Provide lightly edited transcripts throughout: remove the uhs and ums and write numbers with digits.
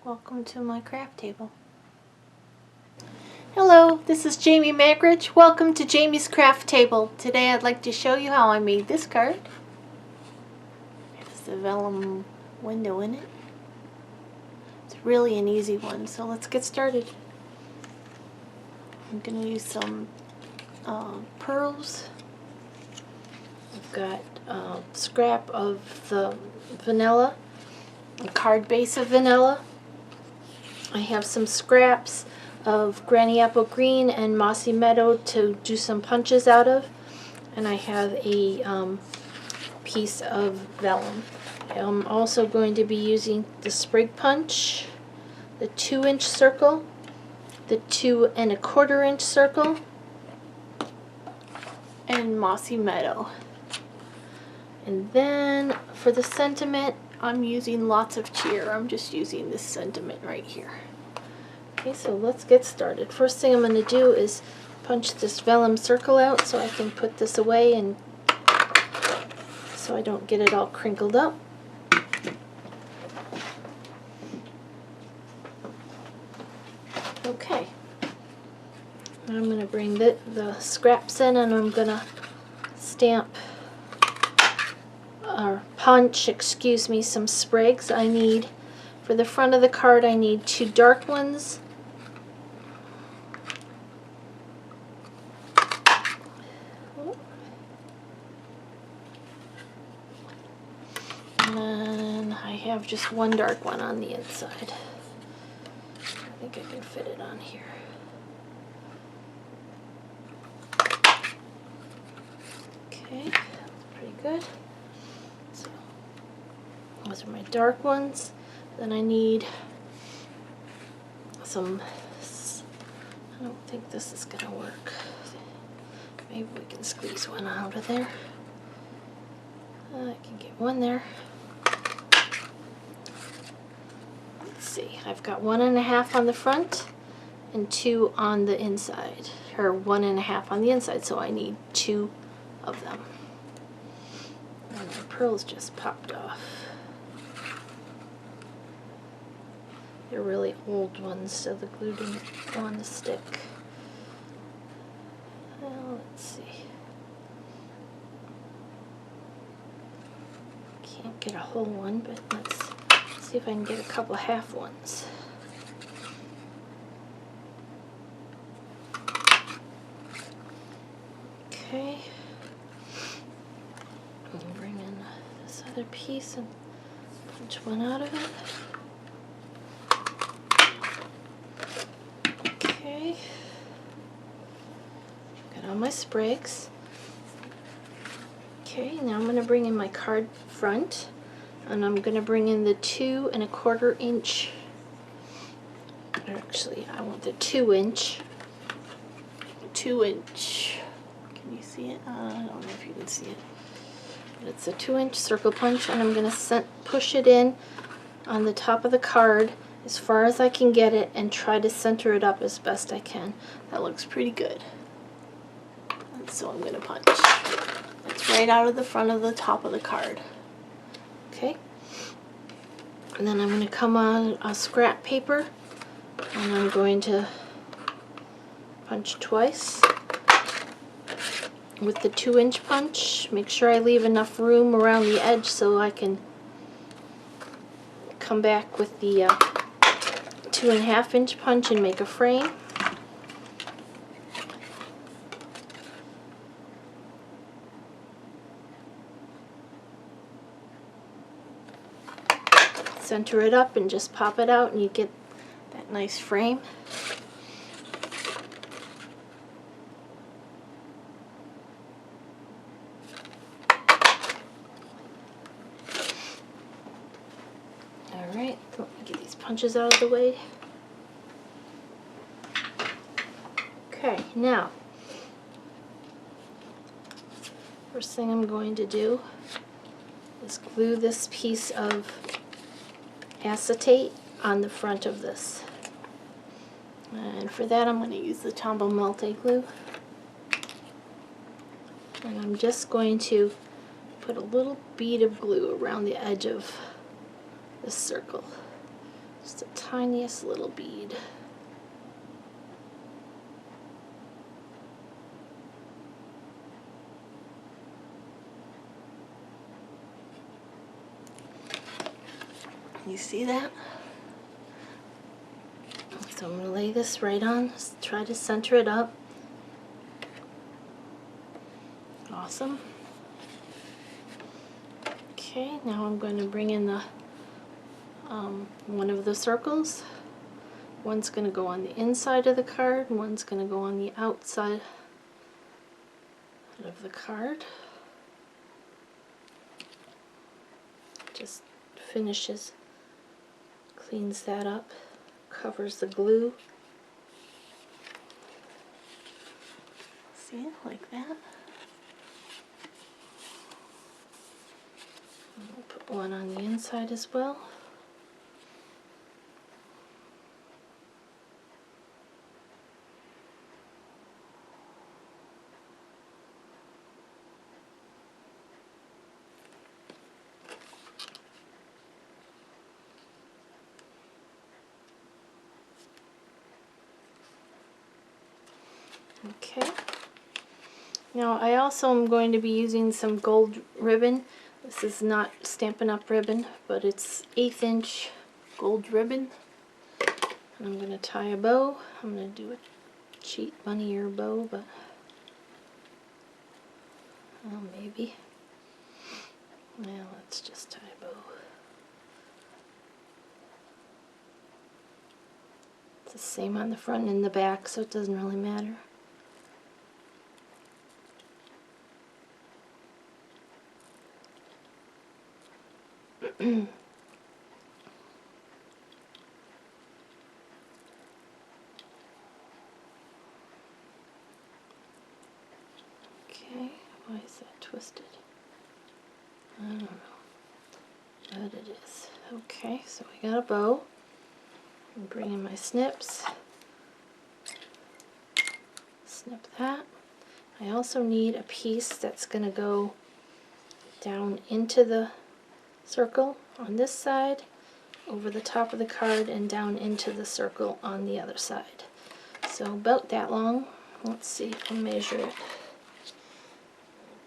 Welcome to my craft table. Hello, this is Jamie Magridge. Welcome to Jamie's Craft Table. Today I'd like to show you how I made this card. There's the vellum window in it. It's really an easy one, so let's get started. I'm going to use some pearls. I've got a scrap of the vanilla, a card base of vanilla. I have some scraps of Granny Apple Green and Mossy Meadow to do some punches out of, and I have a piece of vellum. I'm also going to be using the sprig punch, the 2-inch circle, the 2 1/4 inch circle, and Mossy Meadow. And then for the sentiment, I'm using lots of cheer. I'm just using this sentiment right here. Okay, so let's get started. First thing I'm going to do is punch this vellum circle out so I can put this away and so I don't get it all crinkled up. Okay, I'm going to bring the scraps in and I'm going to stamp or punch, excuse me, some sprigs. I need, for the front of the card, I need 2 dark ones, and I have just 1 dark one on the inside. I think I can fit it on here. Okay, that's pretty good. So those are my dark ones. Then I need some, I don't think this is going to work. Maybe we can squeeze one out of there. I can get one there. Let's see, I've got 1 1/2 on the front and 2 on the inside, or 1 1/2 on the inside, so I need 2 of them. And my pearls just popped off. They're really old ones, so the glue didn't want to stick. Well, let's see. Can't get a whole one, but let's see if I can get a couple half ones. Okay. I'm going to bring in this other piece and punch one out of it. Okay. Got all my sprigs. Okay, now I'm going to bring in my card front, and I'm going to bring in the 2 1/4 inch, or actually I want the 2-inch. 2-inch. Can you see it? I don't know if you can see it. But it's a 2-inch circle punch, and I'm going to push it in on the top of the card as far as I can get it and try to center it up as best I can. That looks pretty good. And so I'm going to punch. It's right out of the front of the top of the card. Okay. And then I'm going to come on a scrap paper and I'm going to punch twice with the 2-inch punch. Make sure I leave enough room around the edge so I can come back with the 2 1/2 inch punch and make a frame. Center it up and just pop it out and you get that nice frame. Alright, let me get these punches out of the way. Okay, now, first thing I'm going to do is glue this piece of acetate on the front of this. And for that I'm going to use the Tombow Multi-Glue. And I'm just going to put a little bead of glue around the edge of this circle. Just the tiniest little bead. You see that? So I'm going to lay this right on, try to center it up. Awesome. Okay, now I'm going to bring in the one of the circles. One's going to go on the inside of the card, and one's going to go on the outside of the card. Just finishes, cleans that up, covers the glue. See it like that? I'll put one on the inside as well. Okay. Now I also am going to be using some gold ribbon. This is not Stampin' Up! Ribbon, but it's 1/8 inch gold ribbon. And I'm going to tie a bow. I'm going to do a cheap bunny ear bow, but maybe. Well, let's just tie a bow. It's the same on the front and the back, so it doesn't really matter. Okay, why is that twisted? I don't know, but it is. Okay, so we got a bow. I'm bringing my snips. Snip that. I also need a piece that's going to go down into the circle on this side, over the top of the card, and down into the circle on the other side. So about that long. Let's see if I can measure it.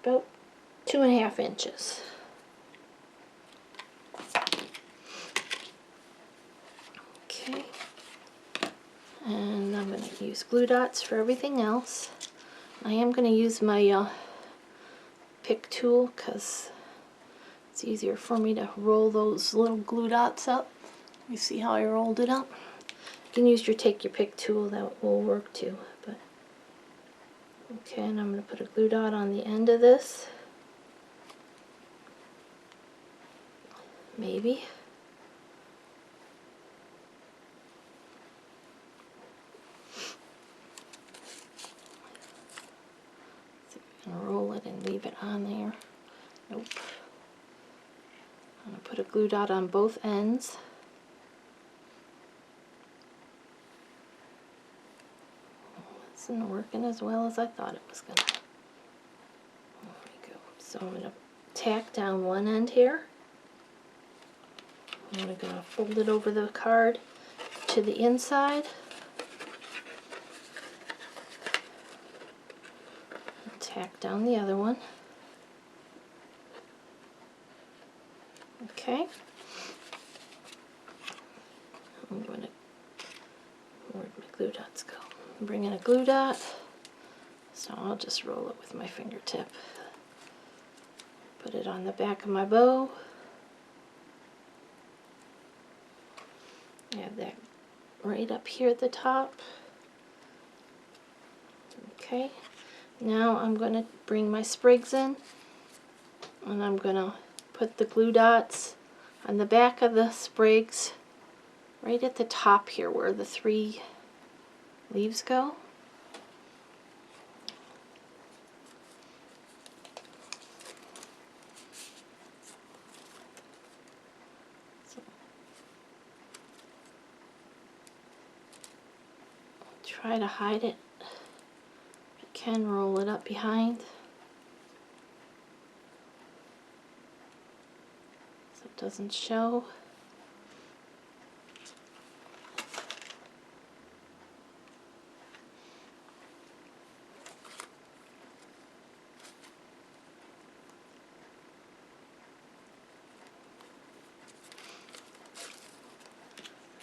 About 2.5 inches. Okay. And I'm going to use glue dots for everything else. I am going to use my pick tool because it's easier for me to roll those little glue dots up. You see how I rolled it up? You can use your pick tool, that will work too. But okay, and I'm going to put a glue dot on the end of this. Maybe. I'm going to roll it and leave it on there. Nope. I'm going to put a glue dot on both ends. This isn't working as well as I thought it was going to. There we go. So I'm going to tack down one end here. I'm going to fold it over the card to the inside. And tack down the other one. Okay. I'm going to, where'd my glue dots go? I'm bringing a glue dot. So I'll just roll it with my fingertip. Put it on the back of my bow. I have that right up here at the top. Okay, now I'm going to bring my sprigs in, and I'm going to put the glue dots on the back of the sprigs right at the top here where the 3 leaves go. Try to hide it. If you can, roll it up behind so it doesn't show.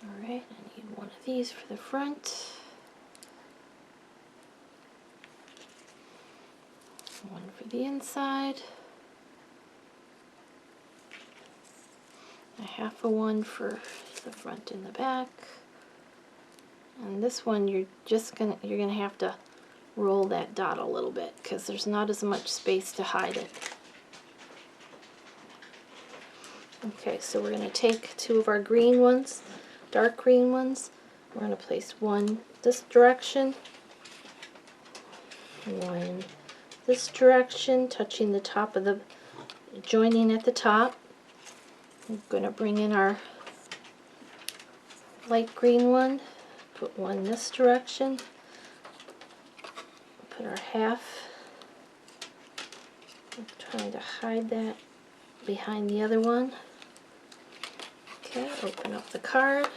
Alright, I need one of these for the front. One for the inside. A half of one for the front and the back. And this one you're gonna have to roll that dot a little bit because there's not as much space to hide it. Okay, so we're gonna take two of our green ones, dark green ones. We're gonna place one this direction, one this direction, touching the top of the, joining at the top. We're gonna bring in our light green one, put one this direction, put our half. I'm trying to hide that behind the other one. Okay, open up the card.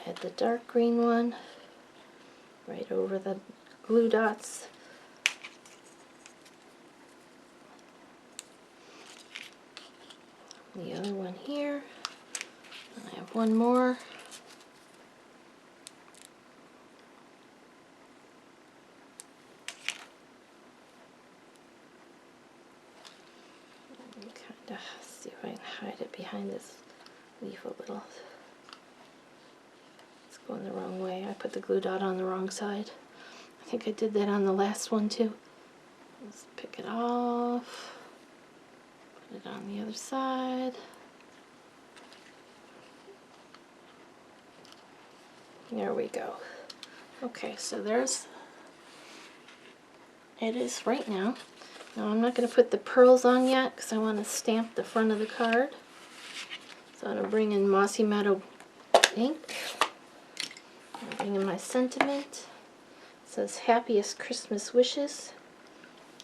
Add the dark green one right over the glue dots. The other one here. And I have one more. Kind of see if I can hide it behind this leaf a little. It's going the wrong way. I put the glue dot on the wrong side. I think I did that on the last one too. Let's pick it off. Put it on the other side. There we go. Okay, so there's it is right now. Now I'm not going to put the pearls on yet because I want to stamp the front of the card. So I'm going to bring in Mossy Meadow ink. I'm bring in my sentiment. It says Happiest Christmas Wishes.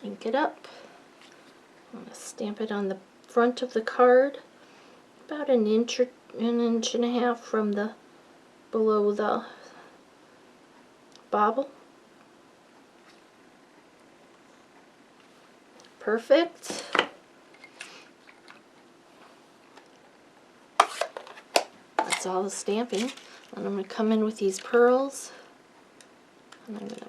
Ink it up. I'm going to stamp it on the front of the card, about an inch and a half from the below the bauble. Perfect. That's all the stamping. And I'm going to come in with these pearls. And I'm going to,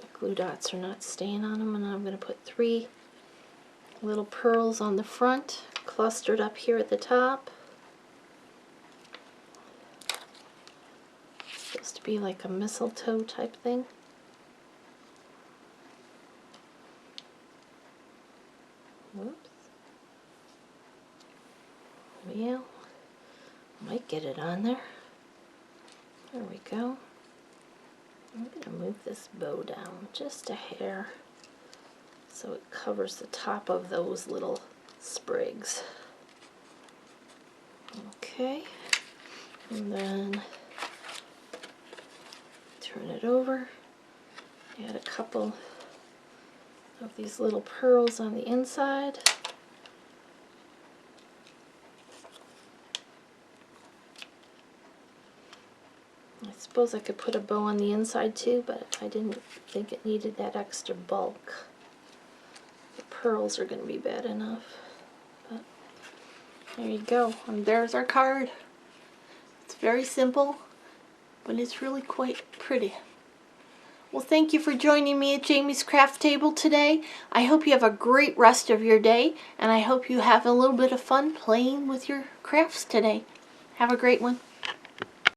the glue dots are not staying on them, and I'm going to put 3 little pearls on the front, clustered up here at the top. It's supposed to be like a mistletoe type thing. Whoops. Well, might get it on there. There we go. I'm going to move this bow down just a hair so it covers the top of those little sprigs. Okay, and then turn it over, add a couple of these little pearls on the inside. I suppose I could put a bow on the inside too, but I didn't think it needed that extra bulk. The pearls are going to be bad enough. But there you go, and there's our card. It's very simple, but it's really quite pretty. Well, thank you for joining me at Jamie's Craft Table today. I hope you have a great rest of your day, and I hope you have a little bit of fun playing with your crafts today. Have a great one.